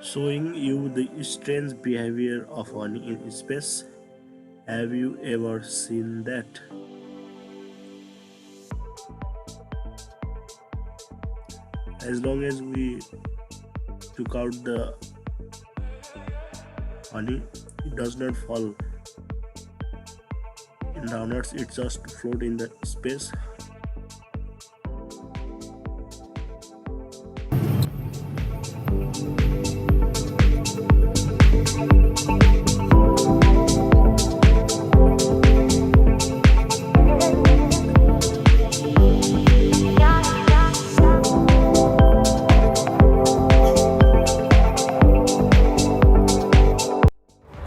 showing you the strange behavior of honey in space. Have you ever seen that? As long as we took out the honey, it does not fall in downwards, it just float in the space.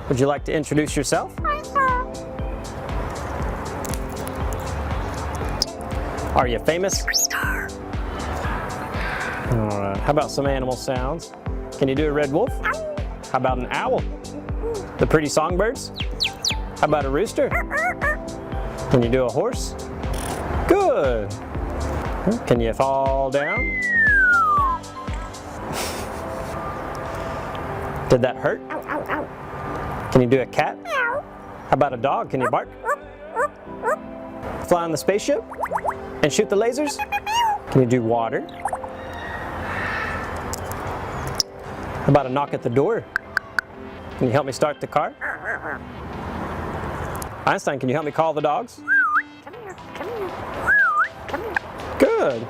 Would you like to introduce yourself? Are you famous? All right. How about some animal sounds? Can you do a red wolf? How about an owl? The pretty songbirds? How about a rooster? Can you do a horse? Good. Can you fall down? Did that hurt? Can you do a cat? How about a dog? Can you bark? Fly on the spaceship? And shoot the lasers? Can you do water? How about a knock at the door? Can you help me start the car? Einstein, can you help me call the dogs? Good.